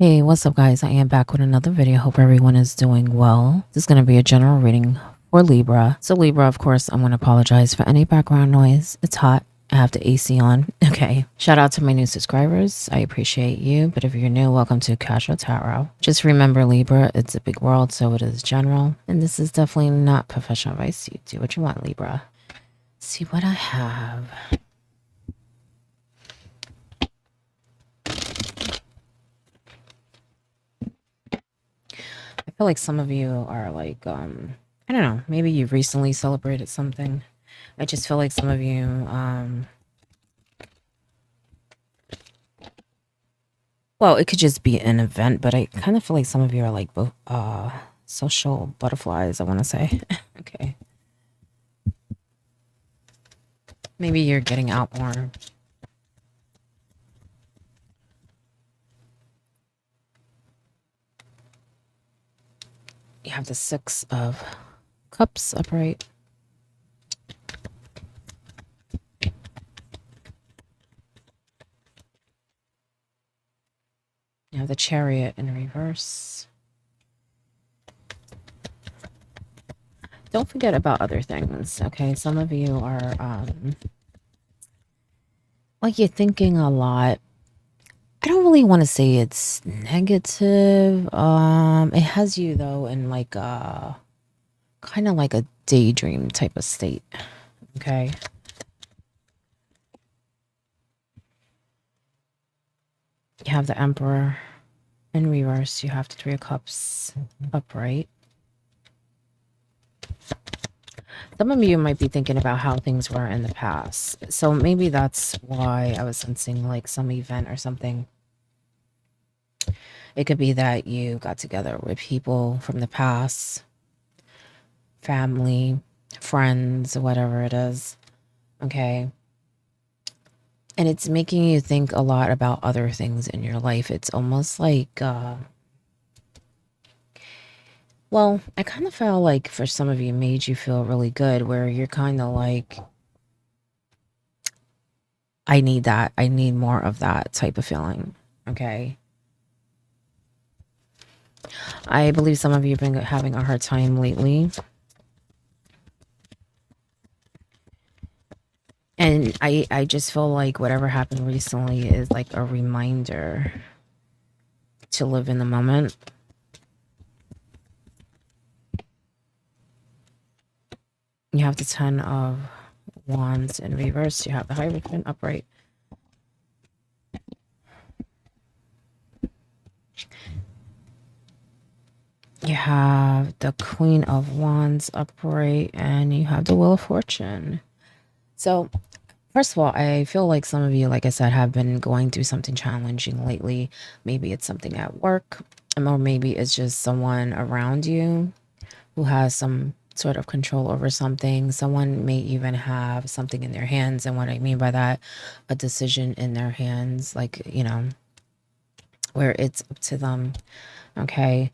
Hey, what's up, guys? I am back with another video. Hope everyone is doing well. This is going to be a general reading for Libra. So, Libra, of course, I'm going to apologize for any background noise. It's hot. I have the AC on. Okay. Shout out to my new subscribers. I appreciate you. But if you're new, welcome to Casual Tarot. Just remember, Libra, it's a big world, so it is general. And this is definitely not professional advice. You do what you want, Libra. Let's see what I have. I feel like some of you are like, I don't know, maybe you recently celebrated something. I just feel like some of you, well, it could just be an event, but I kind of feel like some of you are like social butterflies, I want to say. Okay. Maybe you're getting out more. You have the Six of Cups upright. You have the Chariot in reverse. Don't forget about other things, okay? Some of you are, like you're thinking a lot. I don't really want to say it's negative. It has you though in like a kind of like a daydream type of state. Okay. You have the Emperor in reverse. You have the Three of Cups upright. Some of you might be thinking about how things were in the past. So maybe that's why I was sensing like some event or something. It could be that you got together with people from the past, family, friends, whatever it is. Okay. And it's making you think a lot about other things in your life. It's almost like, well, I kind of felt like for some of you, made you feel really good, where you're kind of like, I need that. I need more of that type of feeling. Okay. I believe some of you have been having a hard time lately. And I just feel like whatever happened recently is like a reminder to live in the moment. You have the Ten of Wands in reverse. You have the Hierophant upright. You have the Queen of Wands upright, and you have the Wheel of Fortune. So, first of all, I feel like some of you, like I said, have been going through something challenging lately. Maybe it's something at work, or maybe it's just someone around you who has some sort of control over something. Someone may even have something in their hands. And what I mean by that, a decision in their hands, like, you know, where it's up to them. Okay.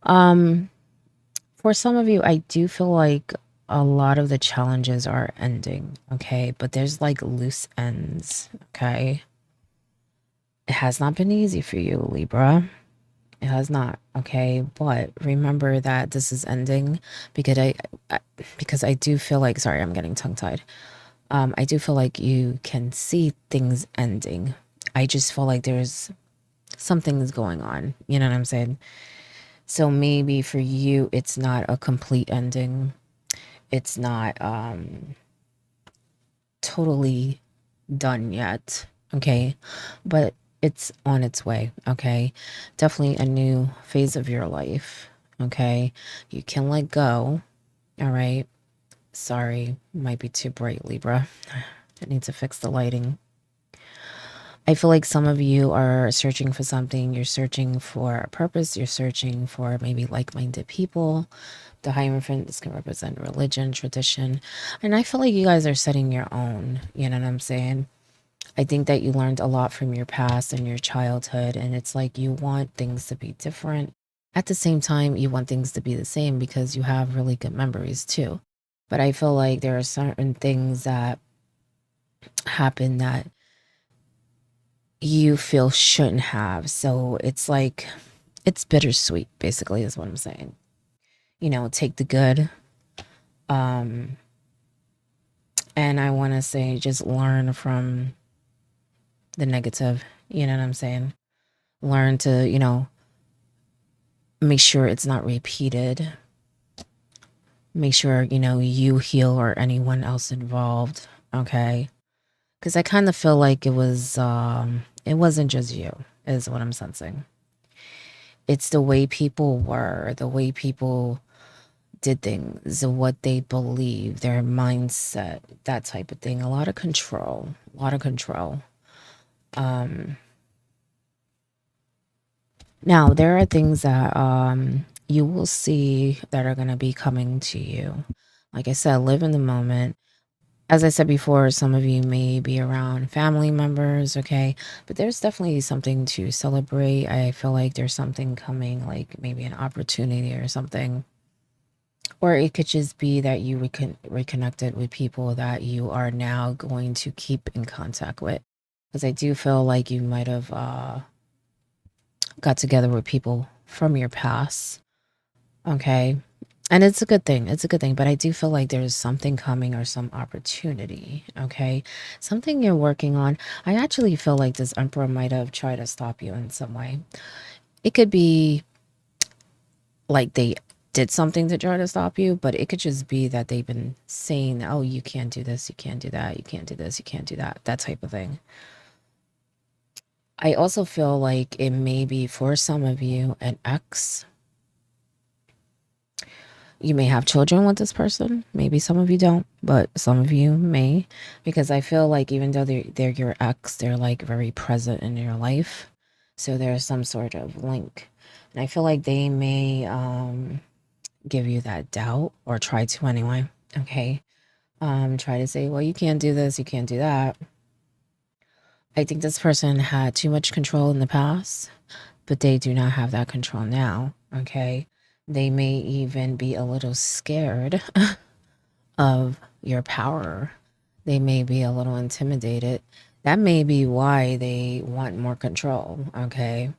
For some of you, I do feel like a lot of the challenges are ending. Okay. But there's like loose ends. Okay. It has not been easy for you, Libra. It has not, okay? But remember that this is ending because I do feel like, sorry, I'm getting tongue-tied. I do feel like you can see things ending. I just feel like there's something is going on. You know what I'm saying? So maybe for you, it's not a complete ending. It's not totally done yet, okay? But it's on its way, okay? Definitely a new phase of your life, okay? You can let go, all right? Sorry, might be too bright, Libra. I need to fix the lighting. I feel like some of you are searching for something. You're searching for a purpose. You're searching for maybe like-minded people. The Hierophant, this can represent religion, tradition. And I feel like you guys are setting your own, you know what I'm saying? I think that you learned a lot from your past and your childhood, and it's like you want things to be different. At the same time, you want things to be the same because you have really good memories too. But I feel like there are certain things that happen that you feel shouldn't have. So it's like, it's bittersweet, basically, is what I'm saying. You know, take the good. Um, and I want to say just learn from the negative. You know what I'm saying? Learn to, make sure it's not repeated. Make sure, you heal or anyone else involved. Okay. Because I kind of feel like it wasn't just you, is what I'm sensing. It's the way people were, the way people did things, what they believe, their mindset, that type of thing. A lot of control, a lot of control. Now, there are things that you will see that are going to be coming to you. Like I said, live in the moment. As I said before, some of you may be around family members, okay? But there's definitely something to celebrate. I feel like there's something coming, like maybe an opportunity or something. Or it could just be that you reconnected with people that you are now going to keep in contact with. Because I do feel like you might have got together with people from your past, okay? And it's a good thing. It's a good thing. But I do feel like there's something coming or some opportunity, okay? Something you're working on. I actually feel like this emperor might have tried to stop you in some way. It could be like they did something to try to stop you, but it could just be that they've been saying, oh, you can't do this, you can't do that, you can't do this, you can't do that, that type of thing. I also feel like it may be for some of you an ex. You may have children with this person. Maybe some of you don't, but some of you may, because I feel like even though they're your ex, they're like very present in your life. So there's some sort of link. And I feel like they may give you that doubt, or try to anyway. Okay. Try to say, well, you can't do this, you can't do that. I think this person had too much control in the past, but they do not have that control now. Okay. They may even be a little scared of your power. They may be a little intimidated. That may be why they want more control. Okay.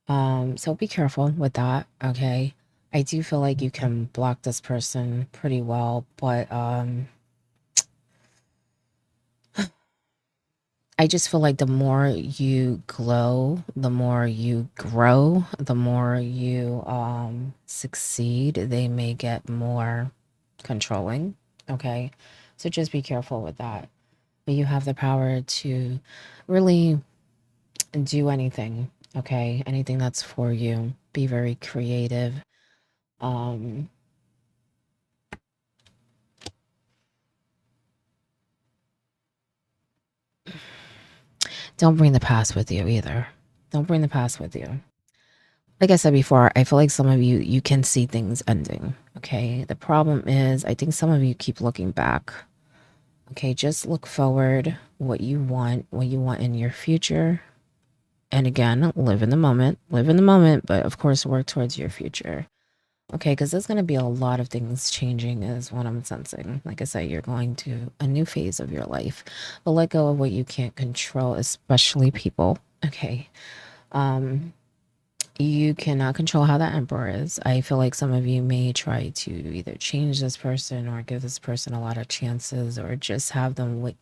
So be careful with that. Okay. I do feel like you can block this person pretty well, but I just feel like the more you glow, the more you grow, the more you succeed, they may get more controlling. Okay. So just be careful with that. But you have the power to really do anything. Okay. Anything that's for you. Be very creative. Um, don't bring the past with you either. Don't bring the past with you. Like I said before, I feel like some of you can see things ending. Okay. The problem is, I think some of you keep looking back. Okay. Just look forward, what you want in your future. And again, live in the moment, but of course, work towards your future. Okay. Because there's going to be a lot of things changing, is what I'm sensing. Like I said, you're going to a new phase of your life, but let go of what you can't control, especially people. Okay. You cannot control how that emperor is. I feel like some of you may try to either change this person or give this person a lot of chances, or just have them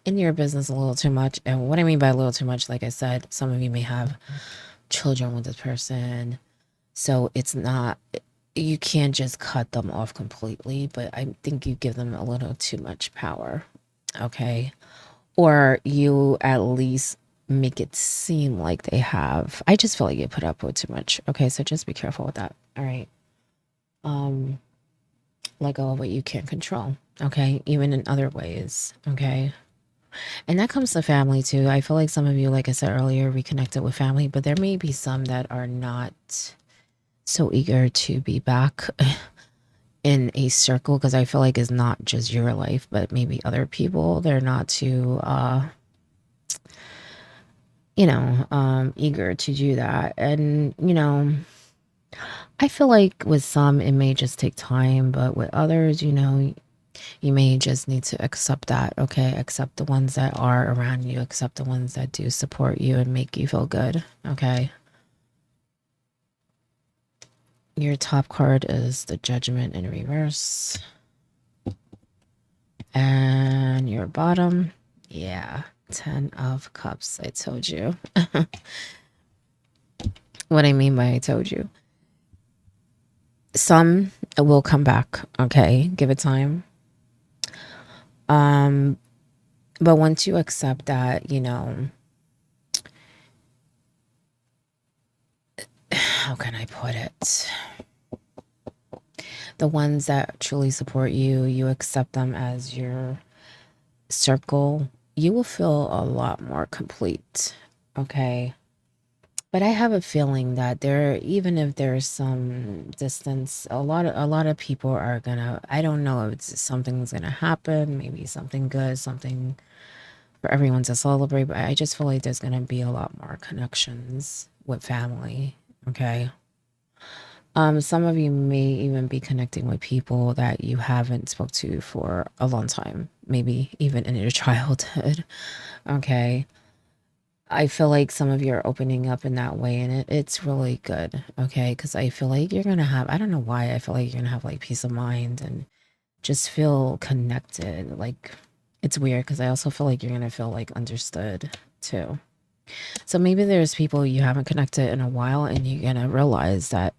in your business a little too much. And what I mean by a little too much, like I said, some of you may have children with this person. So it's not, you can't just cut them off completely, but I think you give them a little too much power. Okay. Or you at least make it seem like they have. I just feel like you put up with too much. Okay, so just be careful with that. All right. Um, Let go of what you can't control. Okay, even in other ways. Okay. And that comes to family too. I feel like some of you, like I said earlier, reconnected with family, but there may be some that are not so eager to be back in a circle, because I feel like it's not just your life, but maybe other people. They're not too eager to do that. And, I feel like with some, it may just take time, but with others, You may just need to accept that, okay? Accept the ones that are around you, accept the ones that do support you and make you feel good, okay? Your top card is the Judgment in reverse. And your bottom, yeah, 10 of Cups. I told you. What I mean by I told you. Some will come back, okay? Give it time. But once you accept that, you know, how can I put it? The ones that truly support you, you accept them as your circle, you will feel a lot more complete, okay? But I have a feeling that there, even if there's some distance, a lot of people are gonna, I don't know if it's something's gonna happen, maybe something good, something for everyone to celebrate, but I just feel like there's gonna be a lot more connections with family, okay? Some of you may even be connecting with people that you haven't spoke to for a long time, maybe even in your childhood, okay? I feel like some of you are opening up in that way, and it's really good, okay? Because I feel like you're gonna have, I don't know why, I feel like you're gonna have like peace of mind and just feel connected. Like, it's weird because I also feel like you're gonna feel like understood too. So maybe there's people you haven't connected in a while, and you're gonna realize that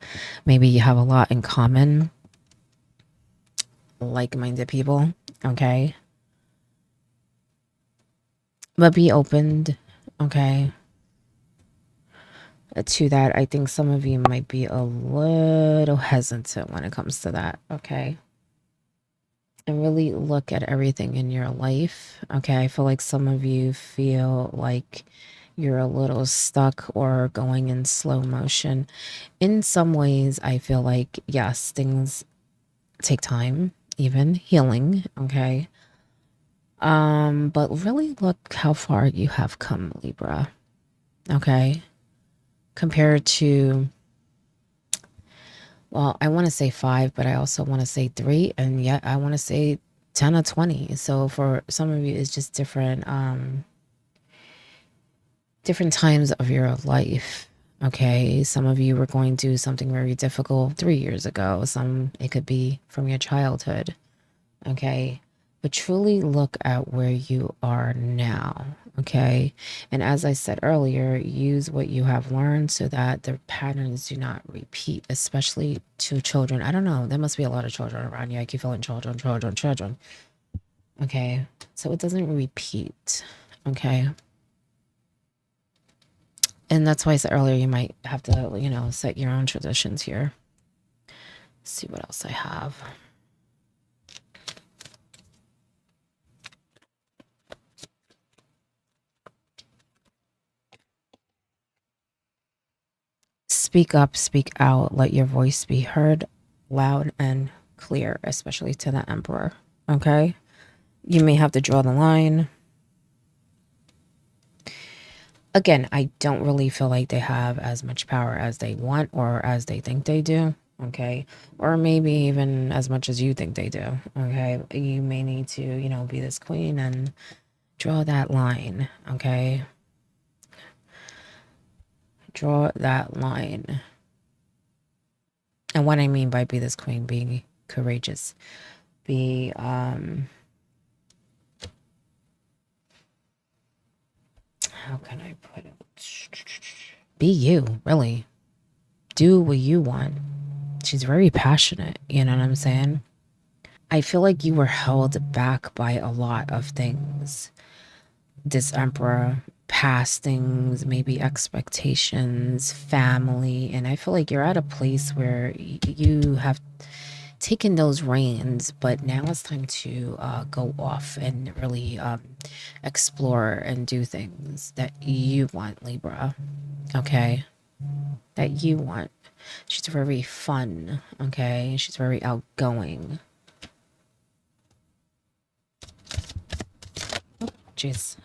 maybe you have a lot in common, like-minded people, okay? But be opened, okay, to that. I think some of you might be a little hesitant when it comes to that, okay? And really look at everything in your life, okay? I feel like some of you feel like you're a little stuck or going in slow motion. In some ways, I feel like, yes, things take time, even healing, okay? But really look how far you have come, Libra, okay? Compared to, well, I want to say 5, but I also want to say 3, and yet I want to say 10 or 20. So for some of you, it's just different times of your life. Okay, some of you were going through something very difficult 3 years ago. Some, it could be from your childhood. Okay, but truly look at where you are now. Okay, and as I said earlier, use what you have learned so that the patterns do not repeat, especially to children. I don't know, there must be a lot of children around you. I keep feeling children. Okay, so it doesn't repeat. Okay, and that's why I said earlier you might have to, you know, set your own traditions here. Let's see what else I have. Speak up, speak out, let your voice be heard loud and clear, especially to the Emperor. Okay? You may have to draw the line. Again, I don't really feel like they have as much power as they want or as they think they do. Okay? Or maybe even as much as you think they do. Okay? You may need to, you know, be this queen and draw that line. Okay? Draw that line. And what I mean by be this queen, be courageous. Be, how can I put it? Be you, really. Do what you want. She's very passionate, you know what I'm saying? I feel like you were held back by a lot of things. This Emperor, past things, maybe expectations, family, and I feel like you're at a place where you have taken those reins, but now it's time to go off and really explore and do things that you want, Libra. Okay, that you want. She's very fun. Okay, she's very outgoing. Jeez.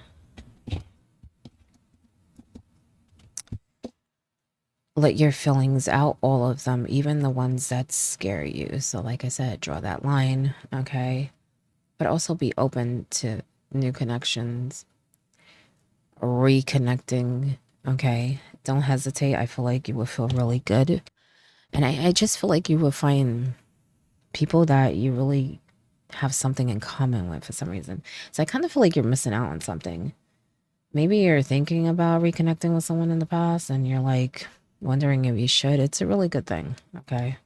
Let your feelings out, all of them, even the ones that scare you. So like I said, draw that line. Okay, but also be open to new connections, reconnecting. Okay. Don't hesitate. I feel like you will feel really good. And I just feel like you will find people that you really have something in common with for some reason. So I kind of feel like you're missing out on something. Maybe you're thinking about reconnecting with someone in the past and you're like wondering if you should. It's a really good thing. Okay.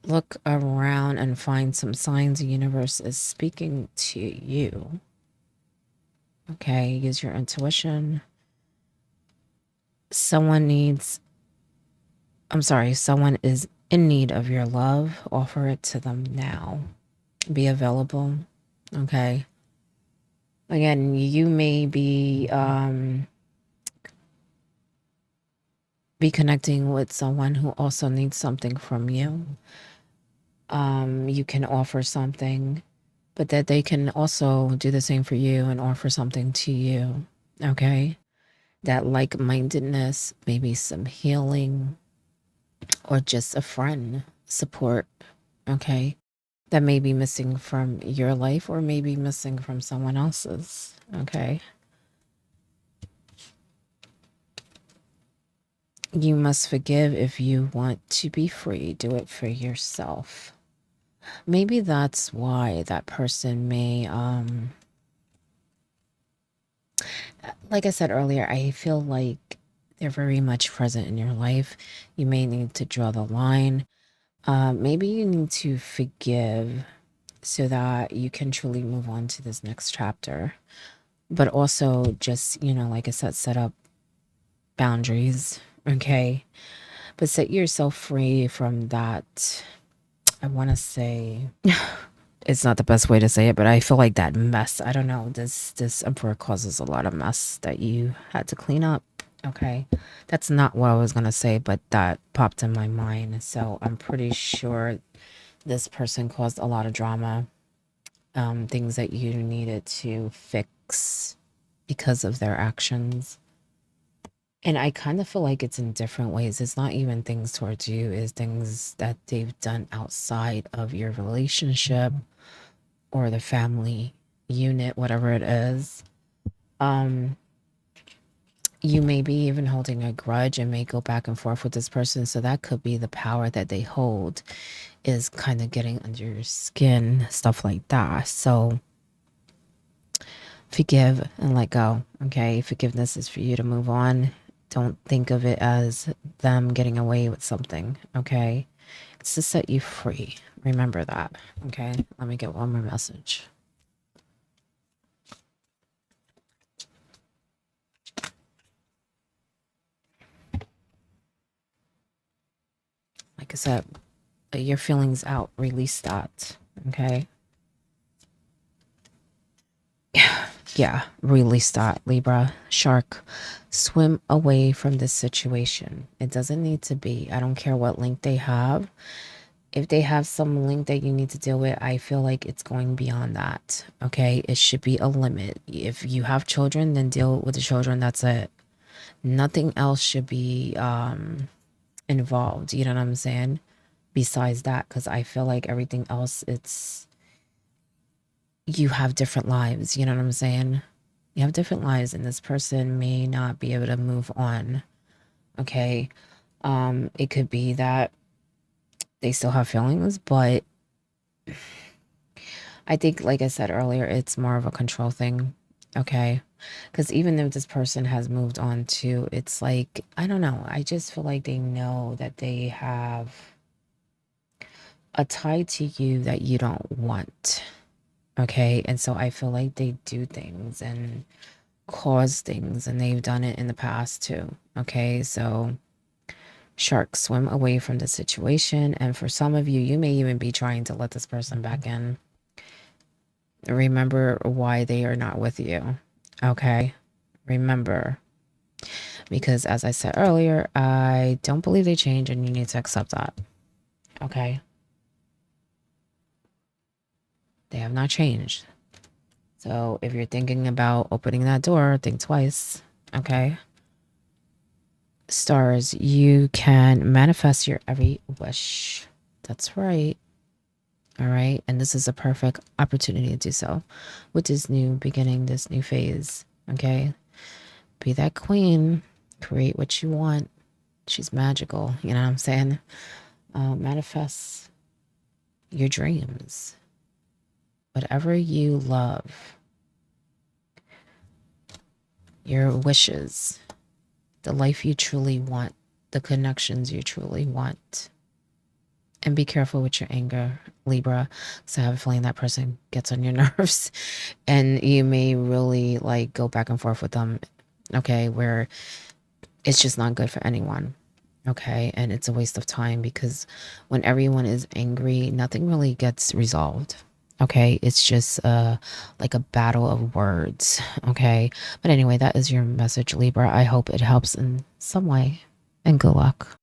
Look around and find some signs the universe is speaking to you. Okay. Use your intuition. Someone is in need of your love. Offer it to them now. Be available. Okay. Again, you may be connecting with someone who also needs something from you. You can offer something, but that they can also do the same for you and offer something to you. Okay. That like-mindedness, maybe some healing, or just a friend support. Okay. That may be missing from your life or maybe missing from someone else's. Okay. You must forgive if you want to be free. Do it for yourself. Maybe that's why that person may, like I said earlier, I feel like they're very much present in your life. You may need to draw the line. Maybe you need to forgive so that you can truly move on to this next chapter. But also just, like I said, set up boundaries. Okay. But set yourself free from that. I want to say it's not the best way to say it, but I feel like that mess. I don't know. This emperor causes a lot of mess that you had to clean up. Okay. That's not what I was going to say, but that popped in my mind. So I'm pretty sure this person caused a lot of drama, things that you needed to fix because of their actions. And I kind of feel like it's in different ways. It's not even things towards you, it's things that they've done outside of your relationship or the family unit, whatever it is. You may be even holding a grudge and may go back and forth with this person. So that could be the power that they hold is kind of getting under your skin, stuff like that. So forgive and let go. Okay. Forgiveness is for you to move on. Don't think of it as them getting away with something. Okay. It's to set you free. Remember that. Okay. Let me get one more message. Like I said, your feelings out. Release that. Okay. Yeah, release that, Libra. Shark, swim away from this situation. It doesn't need to be. I don't care what link they have. If they have some link that you need to deal with, I feel like it's going beyond that. Okay, it should be a limit. If you have children, then deal with the children. That's it. Nothing else should be involved. You know what I'm saying? Besides that, because I feel like everything else, you have different lives. You know what I'm saying? You have different lives, and this person may not be able to move on. Okay. It could be that they still have feelings, but I think, like I said earlier, it's more of a control thing. Okay. Because even if this person has moved on too, it's like, I don't know. I just feel like they know that they have a tie to you that you don't want. Okay. And so I feel like they do things and cause things, and they've done it in the past too. Okay. So shark, swim away from the situation. And for some of you, you may even be trying to let this person back in. Remember why they are not with you. Okay. Remember. Because as I said earlier, I don't believe they change, and you need to accept that. Okay. They have not changed. So if you're thinking about opening that door, think twice. Okay. Stars, you can manifest your every wish. That's right. All right. And this is a perfect opportunity to do so with this new beginning, this new phase. Okay. Be that queen. Create what you want. She's magical. You know what I'm saying? Manifest your dreams. Whatever you love. Your wishes. The life you truly want. The connections you truly want. And be careful with your anger, Libra, because I have a feeling that person gets on your nerves and you may really like go back and forth with them, okay, where it's just not good for anyone, okay? And it's a waste of time because when everyone is angry, nothing really gets resolved, okay? It's just like a battle of words, okay? But anyway, that is your message, Libra. I hope it helps in some way, and good luck.